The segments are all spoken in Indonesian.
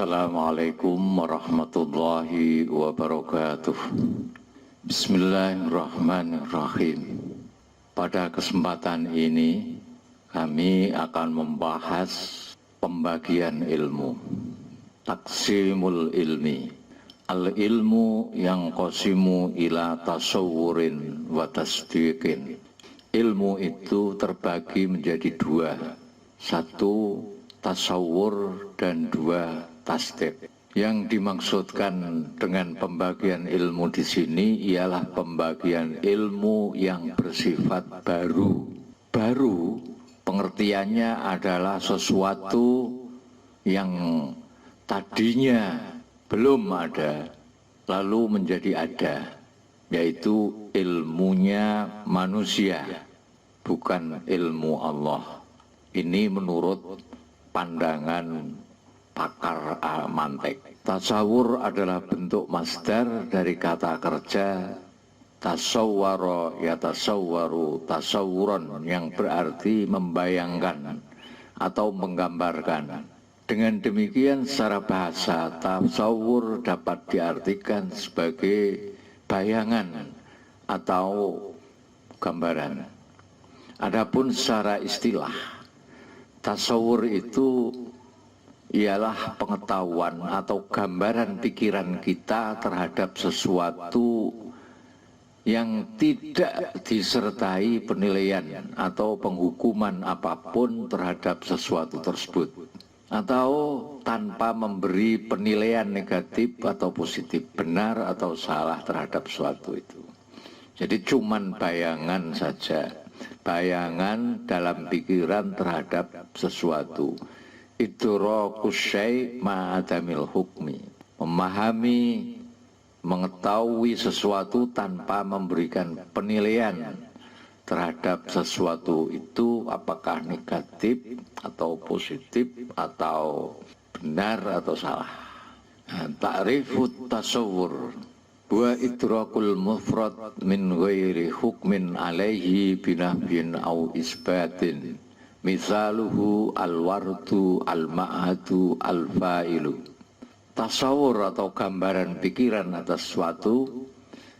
Assalamualaikum warahmatullahi wabarakatuh. Bismillahirrahmanirrahim. Pada kesempatan ini kami akan membahas pembagian ilmu, taksimul ilmi. Al-ilmu yang qasimu ila tasawurin wa tasdiqin. Ilmu itu terbagi menjadi dua, satu tasawur dan dua tasdik. Yang dimaksudkan dengan pembagian ilmu di sini ialah pembagian ilmu yang bersifat baru. Baru pengertiannya adalah sesuatu yang tadinya belum ada lalu menjadi ada, yaitu ilmunya manusia, bukan ilmu Allah. Ini menurut pandangan pakar mantek. Tasawur adalah bentuk masdar dari kata kerja tasawwara yatasawwaru tasawuran, yang berarti membayangkan atau menggambarkan. Dengan demikian secara bahasa tasawur dapat diartikan sebagai bayangan atau gambaran. Adapun secara istilah, tasawur itu ialah pengetahuan atau gambaran pikiran kita terhadap sesuatu yang tidak disertai penilaian atau penghukuman apapun terhadap sesuatu tersebut, atau tanpa memberi penilaian negatif atau positif, benar atau salah terhadap sesuatu itu. Jadi cuman bayangan saja, bayangan dalam pikiran terhadap sesuatu. Idrakus syai' ma'adamil hukmi, memahami, mengetahui sesuatu tanpa memberikan penilaian terhadap sesuatu itu, apakah negatif atau positif atau benar atau salah. Ta'rifut tasawur wa idrakul mufrad min ghairi hukmin alaihi binafyin au isbatin. Misaluhu al-wardu al-ma'adu al-fa'ilu. Tasawur atau gambaran pikiran atas sesuatu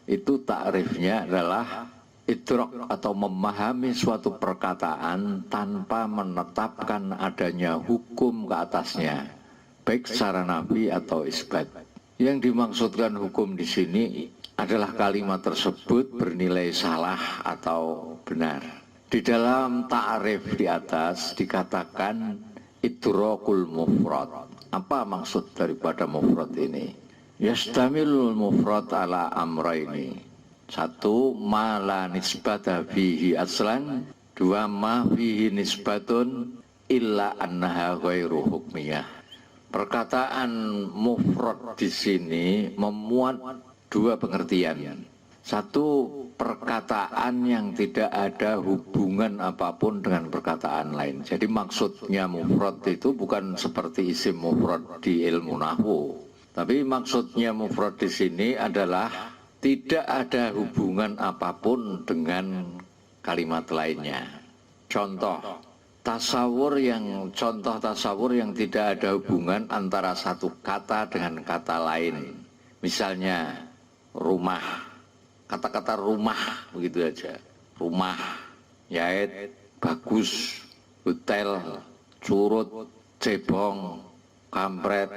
itu takrifnya adalah idrak atau memahami suatu perkataan tanpa menetapkan adanya hukum ke atasnya, baik secara nafi atau isbat. Yang dimaksudkan hukum di sini adalah kalimat tersebut bernilai salah atau benar. Di dalam ta'rif di atas dikatakan idrakul mufrad. Apa maksud daripada mufrad ini? Yastamilul mufrad ala amraini. Satu, ma la nisbata fihi aslan. Dua, ma fihi nisbatun illa annaha ghairu hukmiyah. Perkataan mufrad di sini memuat dua pengertian. Satu, perkataan yang tidak ada hubungan apapun dengan perkataan lain. Jadi maksudnya mufrad itu bukan seperti isim mufrad di ilmu nahwu, tapi maksudnya mufrad di sini adalah tidak ada hubungan apapun dengan kalimat lainnya. Contoh tasawur yang tidak ada hubungan antara satu kata dengan kata lain. Misalnya rumah. Kata-kata rumah begitu aja. Rumah, yait, bagus, hotel, curut, cebong, kampret,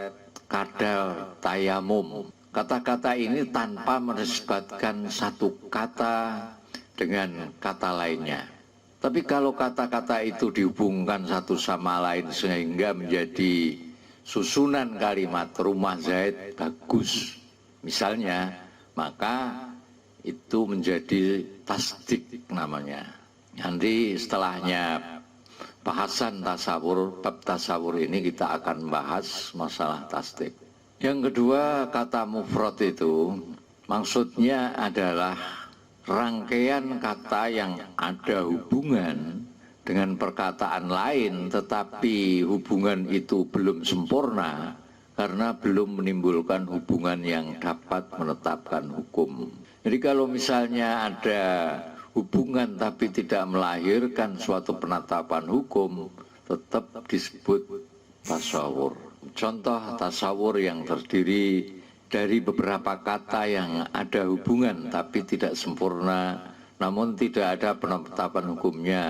kadal, tayamum. Kata-kata ini tanpa menisbatkan satu kata dengan kata lainnya. Tapi kalau kata-kata itu dihubungkan satu sama lain sehingga menjadi susunan kalimat rumah Zaid bagus misalnya, maka itu menjadi tasdik namanya. Nanti setelahnya bahasan tasawur, bab tasawur ini kita akan bahas masalah tasdik. Yang kedua, kata mufrad itu maksudnya adalah rangkaian kata yang ada hubungan dengan perkataan lain, tetapi hubungan itu belum sempurna karena belum menimbulkan hubungan yang dapat menetapkan hukum. Jadi kalau misalnya ada hubungan tapi tidak melahirkan suatu penetapan hukum, tetap disebut tasawur. contoh tasawur yang terdiri dari beberapa kata yang ada hubungan tapi tidak sempurna, namun tidak ada penetapan hukumnya.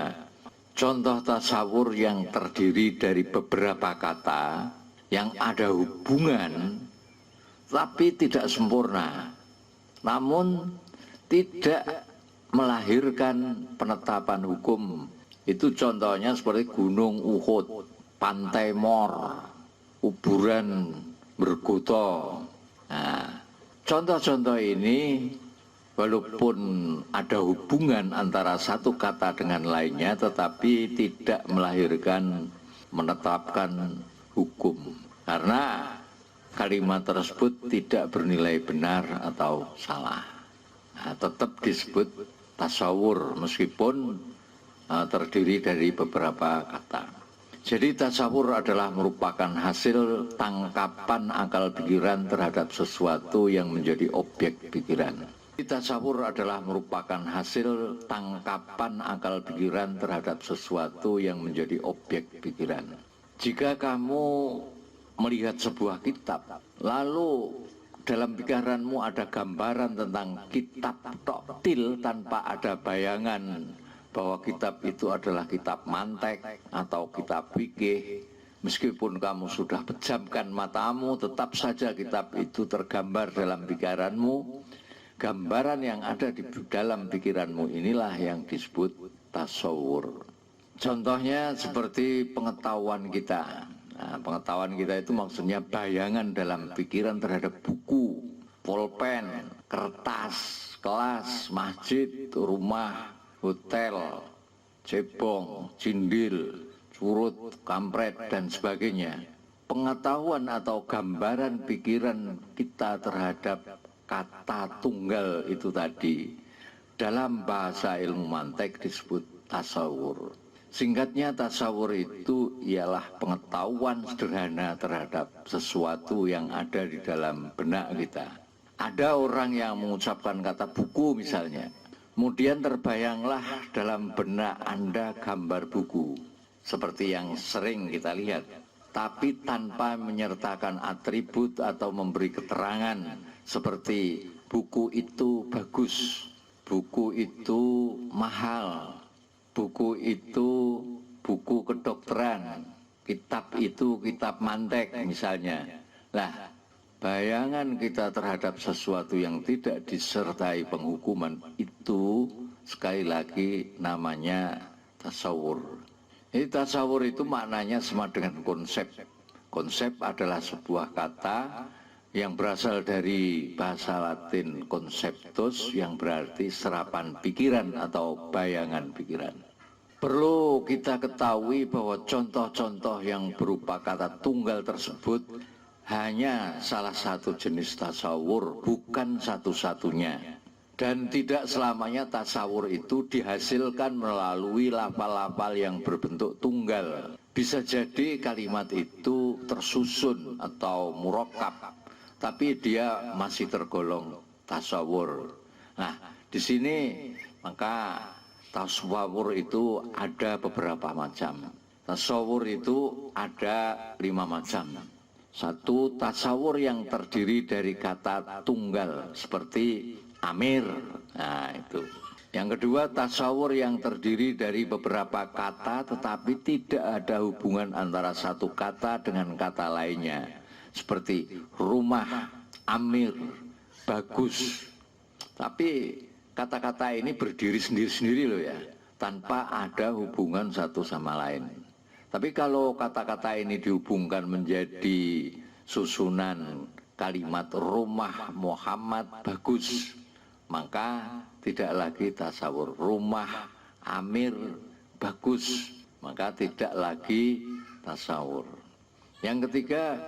Contoh tasawur yang terdiri dari beberapa kata yang ada hubungan tapi tidak sempurna, namun tidak melahirkan penetapan hukum. Itu contohnya seperti Gunung Uhud, Pantai Mor, kuburan Bergoto. Nah, contoh-contoh ini walaupun ada hubungan antara satu kata dengan lainnya, tetapi tidak melahirkan menetapkan hukum, karena kalimat tersebut tidak bernilai benar atau salah. Nah, tetap disebut tasawur meskipun terdiri dari beberapa kata. Jadi tasawur adalah merupakan hasil tangkapan akal pikiran terhadap sesuatu yang menjadi objek pikiran. Tasawur adalah merupakan hasil tangkapan akal pikiran terhadap sesuatu yang menjadi objek pikiran. Jika kamu melihat sebuah kitab, lalu dalam pikiranmu ada gambaran tentang kitab toktil tanpa ada bayangan bahwa kitab itu adalah kitab mantek atau kitab fikih, meskipun kamu sudah pejamkan matamu, tetap saja kitab itu tergambar dalam pikiranmu. Gambaran yang ada di dalam pikiranmu inilah yang disebut tasawur. Contohnya seperti pengetahuan kita. Nah, pengetahuan kita itu maksudnya bayangan dalam pikiran terhadap buku, pulpen, kertas, kelas, masjid, rumah, hotel, cebong, cindil, curut, kampret, dan sebagainya. Pengetahuan atau gambaran pikiran kita terhadap kata tunggal itu tadi dalam bahasa ilmu mantek disebut tasawur. Singkatnya, tasawur itu ialah pengetahuan sederhana terhadap sesuatu yang ada di dalam benak kita. Ada orang yang mengucapkan kata buku misalnya, kemudian terbayanglah dalam benak Anda gambar buku, seperti yang sering kita lihat, tapi tanpa menyertakan atribut atau memberi keterangan seperti buku itu bagus, buku itu mahal, buku itu buku kedokteran, kitab itu kitab mantek misalnya. Lah, bayangan kita terhadap sesuatu yang tidak disertai penghukuman itu sekali lagi namanya tasawur. Jadi tasawur itu maknanya sama dengan konsep. Konsep adalah sebuah kata yang berasal dari bahasa Latin conceptus, yang berarti serapan pikiran atau bayangan pikiran. Perlu kita ketahui bahwa contoh-contoh yang berupa kata tunggal tersebut hanya salah satu jenis tasawur, bukan satu-satunya. Dan tidak selamanya tasawur itu dihasilkan melalui lafal-lafal yang berbentuk tunggal. Bisa jadi kalimat itu tersusun atau murakkab, tapi dia masih tergolong tasawur. Nah, di sini maka tasawur itu ada beberapa macam. Tasawur itu ada 5 macam. Satu, tasawur yang terdiri dari kata tunggal seperti amir. Nah, itu. Yang kedua, tasawur yang terdiri dari beberapa kata tetapi tidak ada hubungan antara satu kata dengan kata lainnya, seperti rumah, amir, bagus. Tapi kata-kata ini berdiri sendiri-sendiri loh ya, tanpa ada hubungan satu sama lain. Tapi kalau kata-kata ini dihubungkan menjadi susunan kalimat rumah Muhammad bagus, maka tidak lagi tasawur. Rumah Amir bagus, maka tidak lagi tasawur. Yang ketiga,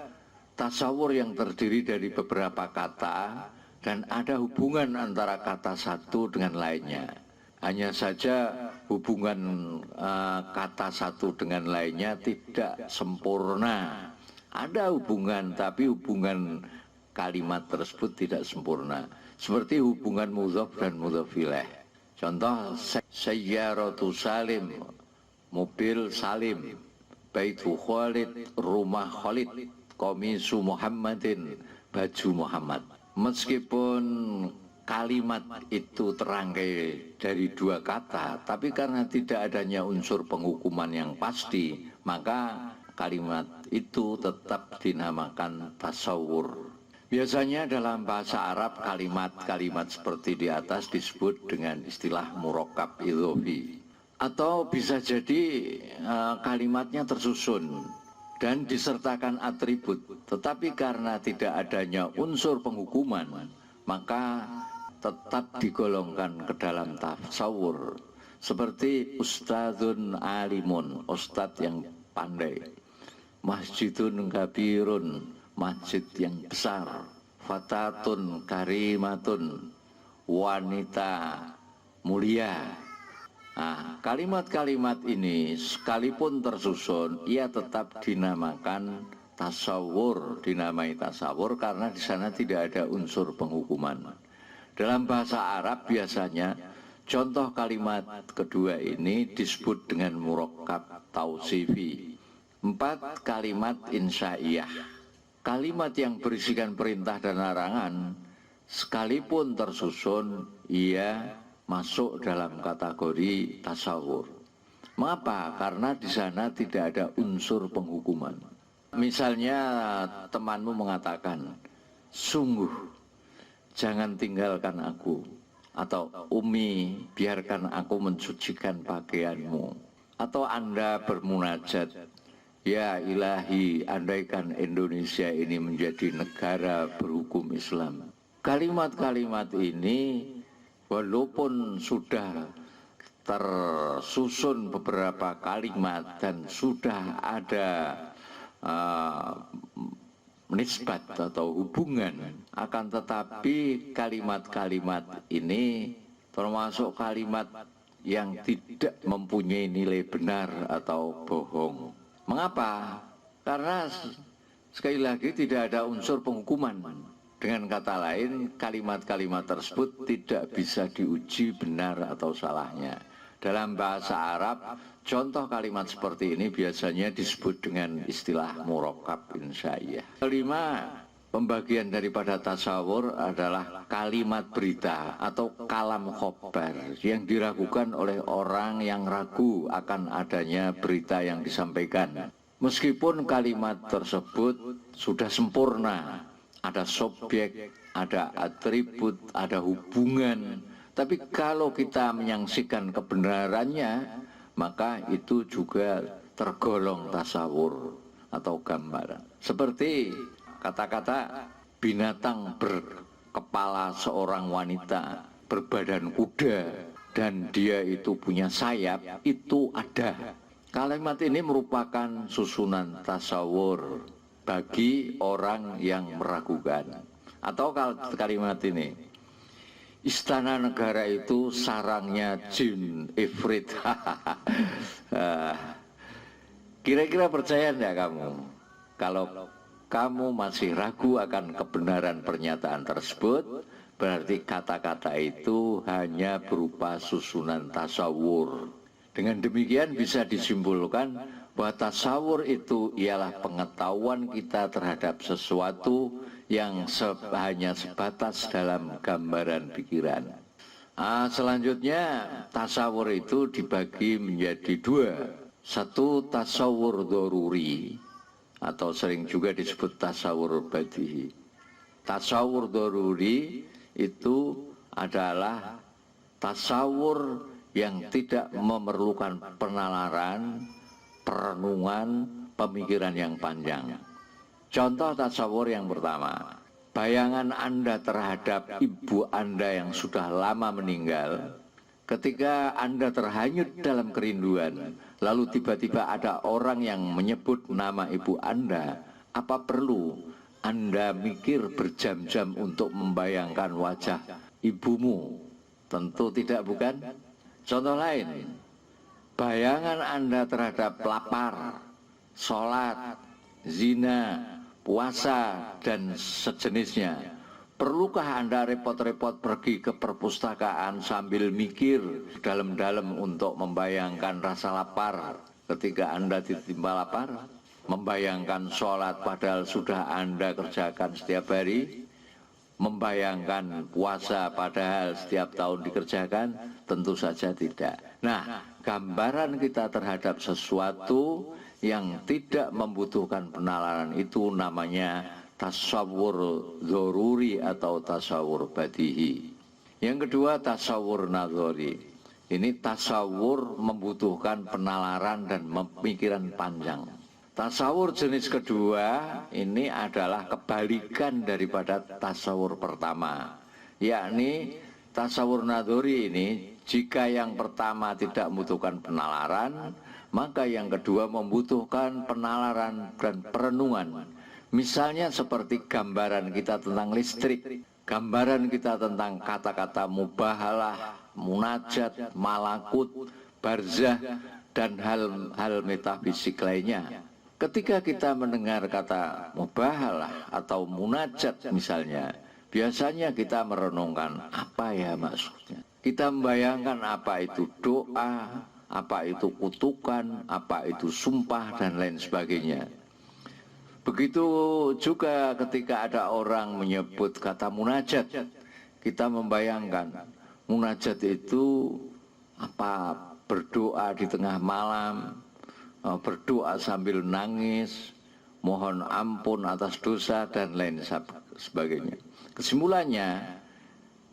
tasawur yang terdiri dari beberapa kata dan ada hubungan antara kata satu dengan lainnya. Hanya saja hubungan kata satu dengan lainnya tidak sempurna. Ada hubungan, tapi hubungan kalimat tersebut tidak sempurna. Seperti hubungan mudhaf dan mudhaf ilaih. Contoh, sayyaratu Salim, mobil Salim, baitu Khalid, rumah Khalid. komisu Muhammadin, baju Muhammad. Meskipun kalimat itu terangkai dari dua kata, tapi karena tidak adanya unsur penghukuman yang pasti, maka kalimat itu tetap dinamakan tasawur. Biasanya dalam bahasa Arab kalimat-kalimat seperti di atas disebut dengan istilah murakkab idhofi. Atau bisa jadi kalimatnya tersusun dan disertakan atribut, tetapi karena tidak adanya unsur penghukuman, maka tetap digolongkan ke dalam tasawur. Seperti ustadzun alimun, ustadz yang pandai, masjidun kabirun, masjid yang besar, fatatun karimatun, wanita mulia. Nah, kalimat-kalimat ini sekalipun tersusun, ia tetap dinamakan tasawur, dinamai tasawur karena di sana tidak ada unsur penghukuman. Dalam bahasa Arab biasanya contoh kalimat kedua ini disebut dengan murakkab tausifi. 4 kalimat insya'iyah. Kalimat yang berisikan perintah dan larangan sekalipun tersusun, ia masuk dalam kategori tasawur. Mengapa? Karena di sana tidak ada unsur penghukuman. Misalnya temanmu mengatakan, sungguh jangan tinggalkan aku, atau Umi biarkan aku mensucikan pakaianmu, atau Anda bermunajat, ya ilahi andaikan Indonesia ini menjadi negara berhukum Islam. Kalimat-kalimat ini walaupun sudah tersusun beberapa kalimat dan sudah ada nisbat atau hubungan, akan tetapi kalimat-kalimat ini termasuk kalimat yang tidak mempunyai nilai benar atau bohong. Mengapa? Karena sekali lagi tidak ada unsur penghukuman. Dengan kata lain, kalimat-kalimat tersebut tidak bisa diuji benar atau salahnya. Dalam bahasa Arab, contoh kalimat seperti ini biasanya disebut dengan istilah murakkab insya'iyah. Kelima, pembagian daripada tasawur adalah kalimat berita atau kalam khobar yang diragukan oleh orang yang ragu akan adanya berita yang disampaikan. Meskipun kalimat tersebut sudah sempurna, ada subjek, ada atribut, ada hubungan, tapi kalau kita menyaksikan kebenarannya, maka itu juga tergolong tasawur atau gambaran. Seperti kata-kata binatang berkepala seorang wanita, berbadan kuda, dan dia itu punya sayap, itu ada. Kalimat ini merupakan susunan tasawur bagi orang yang meragukan. Atau kalimat ini, istana negara itu sarangnya jin ifrit. Kira-kira percaya enggak kamu? Kalau kamu masih ragu akan kebenaran pernyataan tersebut, berarti kata-kata itu hanya berupa susunan tasawur. Dengan demikian bisa disimpulkan bahwa tasawur itu ialah pengetahuan kita terhadap sesuatu yang hanya sebatas dalam gambaran pikiran. Selanjutnya tasawur itu dibagi menjadi 2. Satu, tasawur doruri atau sering juga disebut tasawur badihi. Tasawur doruri itu adalah tasawur yang tidak memerlukan penalaran, perenungan, pemikiran yang panjang. Contoh tasawur yang pertama, bayangan Anda terhadap ibu Anda yang sudah lama meninggal, ketika Anda terhanyut dalam kerinduan, lalu tiba-tiba ada orang yang menyebut nama ibu Anda, apa perlu Anda mikir berjam-jam untuk membayangkan wajah ibumu? Tentu tidak, bukan? Contoh lain, bayangan Anda terhadap lapar, sholat, zina, puasa, dan sejenisnya. Perlukah Anda repot-repot pergi ke perpustakaan sambil mikir dalam-dalam untuk membayangkan rasa lapar ketika Anda ditimpa lapar? membayangkan sholat padahal sudah Anda kerjakan setiap hari, membayangkan puasa padahal setiap tahun dikerjakan, tentu saja tidak. Nah, gambaran kita terhadap sesuatu yang tidak membutuhkan penalaran itu namanya tasawur dzaruri atau tasawur badihi. Yang kedua, tasawur nadhari. Ini tasawur membutuhkan penalaran dan pemikiran panjang. Tasawur jenis kedua ini adalah kebalikan daripada tasawur pertama, yakni tasawur nadhari ini jika yang pertama tidak membutuhkan penalaran, maka yang kedua membutuhkan penalaran dan perenungan. Misalnya seperti gambaran kita tentang listrik, gambaran kita tentang kata-kata mubahalah, munajat, malakut, barzah, dan hal-hal metafisik lainnya. Ketika kita mendengar kata mubahalah atau munajat misalnya, biasanya kita merenungkan apa ya maksudnya. Kita membayangkan apa itu doa, apa itu kutukan, apa itu sumpah, dan lain sebagainya. Begitu juga ketika ada orang menyebut kata munajat, kita membayangkan munajat itu apa, berdoa di tengah malam, berdoa sambil nangis, mohon ampun atas dosa, dan lain sebagainya. Kesimpulannya,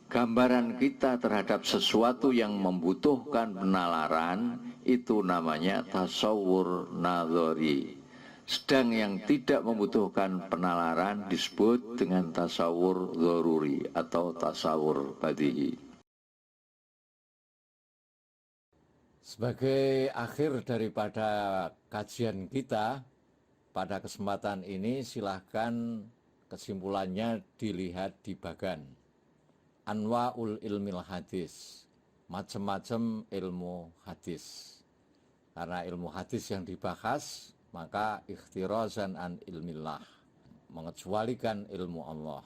gambaran kita terhadap sesuatu yang membutuhkan penalaran itu namanya tasawur nadhari. Sedang yang tidak membutuhkan penalaran disebut dengan tasawur dzaruri atau tasawur badihi. Sebagai akhir daripada kajian kita pada kesempatan ini, silahkan kesimpulannya dilihat di bagan Anwaul Ilmil Hadis, macam-macam ilmu hadis. Karena ilmu hadis yang dibahas, maka ikhtirazan an ilmillah, mengecualikan ilmu Allah.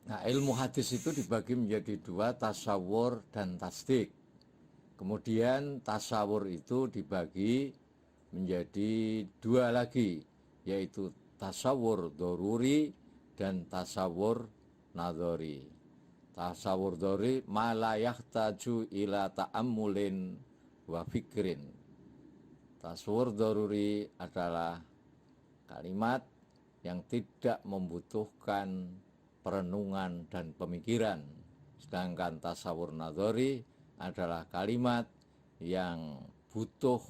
Nah, ilmu hadis itu dibagi menjadi dua, tasawur dan tasdik. Kemudian tasawur itu dibagi menjadi dua lagi, yaitu tasawur dzaruri dan tasawur nadhari. Tasawur dzaruri ma la yahtaju ila ta'ammulin wa fikrin. Tasawur dzaruri adalah kalimat yang tidak membutuhkan perenungan dan pemikiran. Sedangkan tasawur nadhari adalah kalimat yang butuh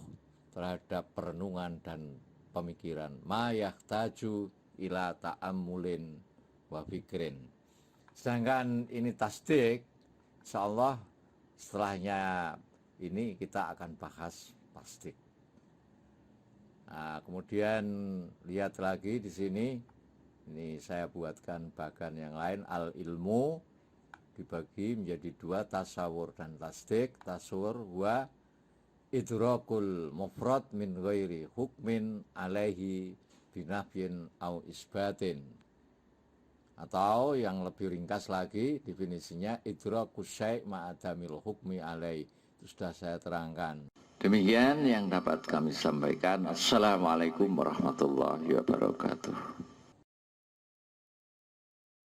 terhadap perenungan dan pemikiran. Ma yahtaju ila ta'ammulin wa fikrin. Sedangkan ini tasdik, insyaallah setelahnya ini kita akan bahas tasdik. Nah, kemudian lihat lagi di sini, ini saya buatkan bagan yang lain, al-ilmu dibagi menjadi dua, tasawur dan tasdik. Tasawur wa idrakul mufrad min ghairi hukmin alaihi binafyin au isbatin. Atau yang lebih ringkas lagi definisinya, idrakus syai' ma'adamil hukmi alaihi. Itu sudah saya terangkan. Demikian yang dapat kami sampaikan. Assalamualaikum warahmatullahi wabarakatuh.